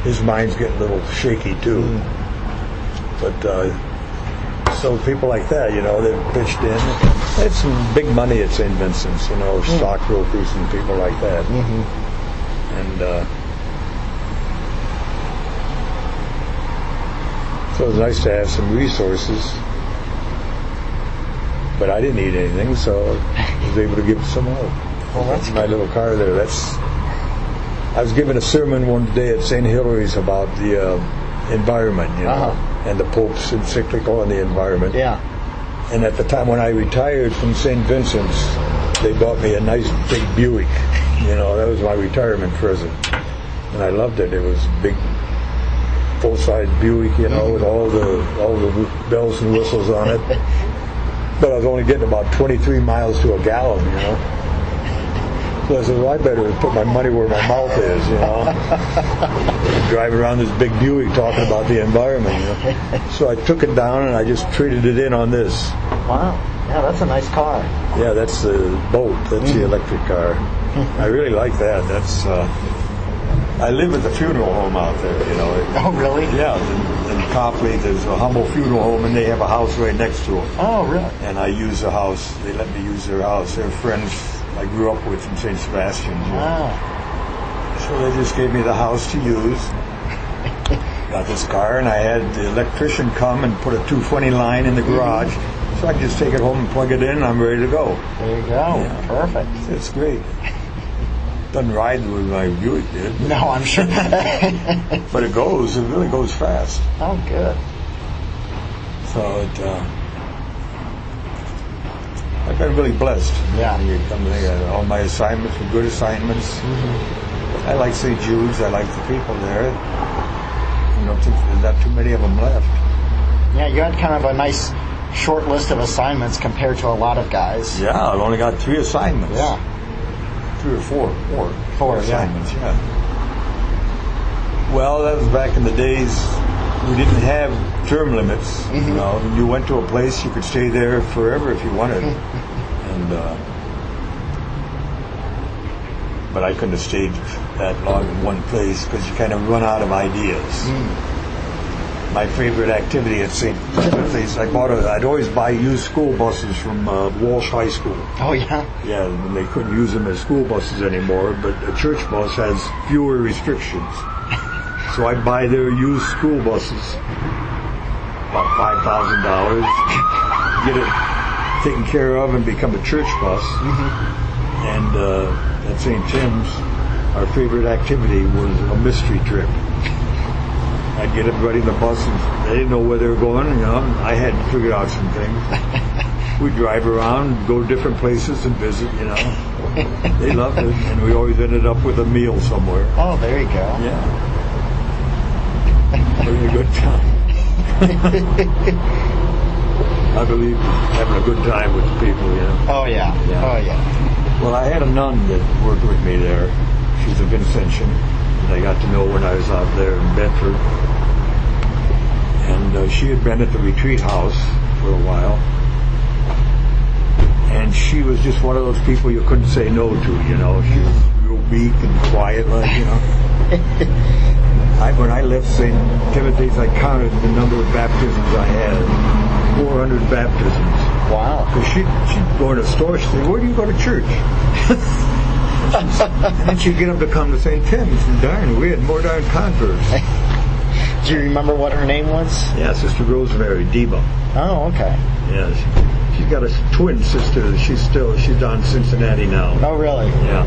his mind's getting a little shaky too. But so people like that, they've pitched in. They had some big money at St. Vincent's, stockbrokers and people like that. And so it was nice to have some resources. But I didn't need anything, so I was able to give some out. Well, that's my little car there. I was giving a sermon one day at St. Hilary's about the environment, and the Pope's encyclical on the environment. Yeah. And at the time when I retired from St. Vincent's, they bought me a nice big Buick. That was my retirement present, and I loved it. It was a big, full-size Buick, with all the bells and whistles on it. But I was only getting about 23 miles to a gallon, So I said, well, I better put my money where my mouth is, Drive around this big Buick talking about the environment, So I took it down and I just traded it in on this. Wow. Yeah, that's a nice car. Yeah, that's the boat. That's the electric car. I really like that. That's. I live at the funeral home out there, Oh, really? Yeah, in Copley, there's a Humble Funeral Home, and they have a house right next to it. Oh, really? And I use the house. They let me use their house. They're friends I grew up with in St. Sebastian. So they just gave me the house to use. Got this car, and I had the electrician come and put a 220 line in the garage. So I can just take it home and plug it in, and I'm ready to go. There you go. Yeah. Perfect. It's great. Doesn't ride with my Buick did. No, I'm sure. But it really goes fast. Oh, good. So I've been really blessed. Yeah. When you come to think of it. All my assignments were good assignments. I like St. Jude's. I like the people there. I don't think there's not too many of them left. Yeah, you had kind of a nice short list of assignments compared to a lot of guys. Yeah, I've only got 3 assignments. Yeah. 3 or 4. Four assignments, yeah. Well, that was back in the days we didn't have term limits. When you went to a place, you could stay there forever if you wanted. But I couldn't have stayed that long in one place because you kind of run out of ideas. My favorite activity at St. Timothy's, I'd always buy used school buses from Walsh High School. Oh, yeah? Yeah, and they couldn't use them as school buses anymore, but a church bus has fewer restrictions. So I'd buy their used school buses, about $5,000, get it taken care of and become a church bus. And at St. Tim's, our favorite activity was a mystery trip. I'd get everybody in the bus, and they didn't know where they were going. I had figured out some things. We'd drive around, go to different places and visit. They loved it, and we always ended up with a meal somewhere. Oh, there you go. Yeah, having a good time. I believe having a good time with the people. Oh yeah. Oh yeah. Well, I had a nun that worked with me there. She's a Vincentian. I got to know when I was out there in Bedford. And she had been at the retreat house for a while. And she was just one of those people you couldn't say no to, She was real meek and quiet, When I left St. Timothy's, I counted the number of baptisms I had. 400 baptisms. Wow. Because she'd go in a store, she'd say, where do you go to church? And then she'd get them to come to St. Tim's, and darn, we had more darn converts. Do you remember what her name was? Yeah, Sister Rosemary Deba. Oh, okay. Yeah, she's got a twin sister. She's down in Cincinnati now. Oh, really? Yeah.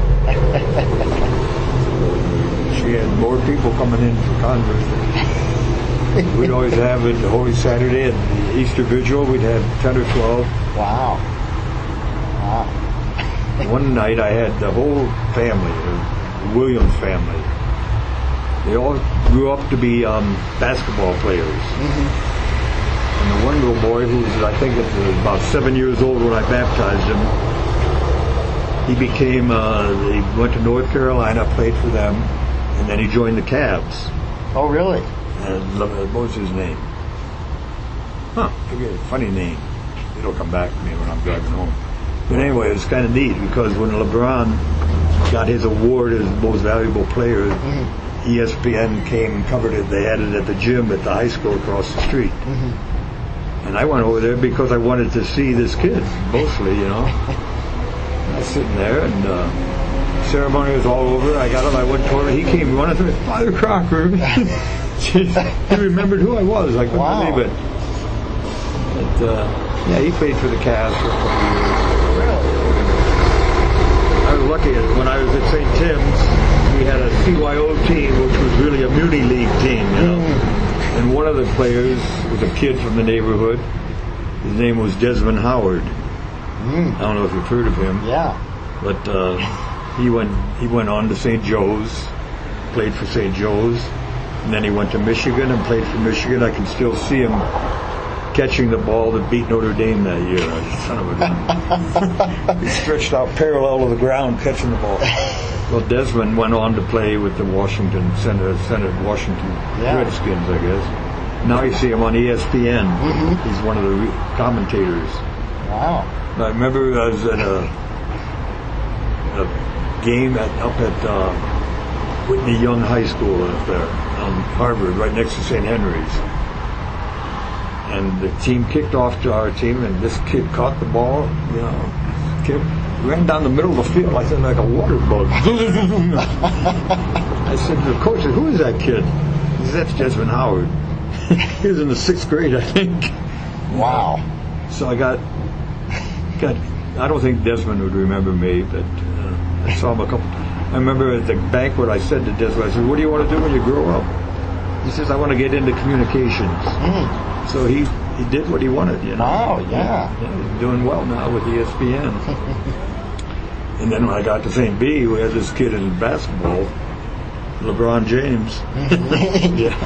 She had more people coming in for converts. We'd always have it Holy Saturday at the Easter Vigil. We'd have 10 or 12. Wow. One night I had the whole family, the Williams family. They all grew up to be basketball players. And the one little boy who was, I think, about 7 years old when I baptized him, he went to North Carolina, played for them, and then he joined the Cavs. Oh, really? And what was his name? Forget it. Funny name. It'll come back to me when I'm driving home. But anyway, it was kind of neat because when LeBron got his award as most valuable player, ESPN came and covered it. They had it at the gym at the high school across the street. Mm-hmm. And I went over there because I wanted to see this kid, mostly, you know. I was sitting there, and ceremony was all over. I got him, I went toward him. He came running through, Father Crocker. He remembered who I was. I couldn't believe it. But, yeah, he played for the Cavs for a couple of years. Really? I was lucky when I was at St. Tim's, we had a CYO team, which was really a Muni League team, you know. And one of the players was a kid from the neighborhood. His name was Desmond Howard. I don't know if you've heard of him. Yeah. But he went on to St. Joe's, played for St. Joe's, and then he went to Michigan and played for Michigan. I can still see him catching the ball that beat Notre Dame that year. Son of a gun. He stretched out parallel to the ground catching the ball. Well, Desmond went on to play with the Washington Washington Redskins, I guess. Now you see him on ESPN. Mm-hmm. He's one of the commentators. Wow. I remember I was at a game up at Whitney Young High School up there on Harvard, right next to St. Henry's. And the team kicked off to our team, and this kid caught the ball, you know, ran down the middle of the field like a water bug. I said to the coach, who is that kid? He said, that's Desmond Howard. He was in the 6th grade, I think. Wow. So I got. I don't think Desmond would remember me, but I saw him a couple. I remember at the banquet, I said to Desmond, I said, "What do you want to do when you grow up?" He says, "I want to get into communications." So he did what he wanted, you know. Wow, yeah. He's doing well now with ESPN. And then when I got to St. B, we had this kid in basketball, LeBron James. Yeah.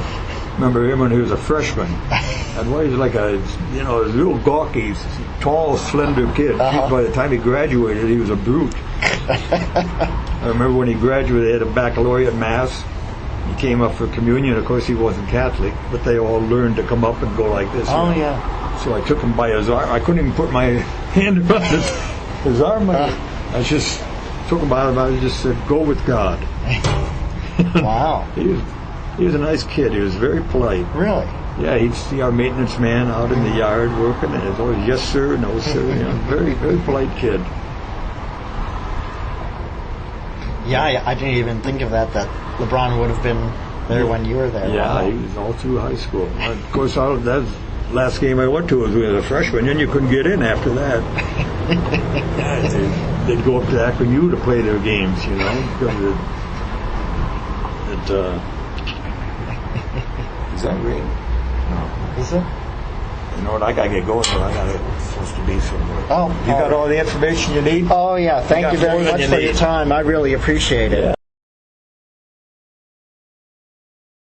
Remember him when he was a freshman. And he was like a real gawky, tall, slender kid. By the time he graduated, he was a brute. I remember when he graduated, they had a baccalaureate mass. He came up for communion. Of course, he wasn't Catholic, but they all learned to come up and go like this. Oh, yeah. So I took him by his arm. I couldn't even put my hand around his arm. I just took him by him. I just said, "Go with God." Wow. He was a nice kid. He was very polite. Really? Yeah, he'd see our maintenance man out in the yard working, and it's always, "Yes, sir," "No, sir." You know, very, very polite kid. Yeah, I didn't even think of that LeBron would have been there when you were there. Yeah, wow. He was all through high school. Of course, that's the last game I went to was as a freshman, and you couldn't get in after that. Yeah, they'd go up to Akron U to play their games, you know. Is that rain? No. Is it? You know what? I gotta get going, but I'm supposed to be somewhere. Oh, you got all the information you need? Oh yeah. Thank you very much for your time. I really appreciate it. Yeah.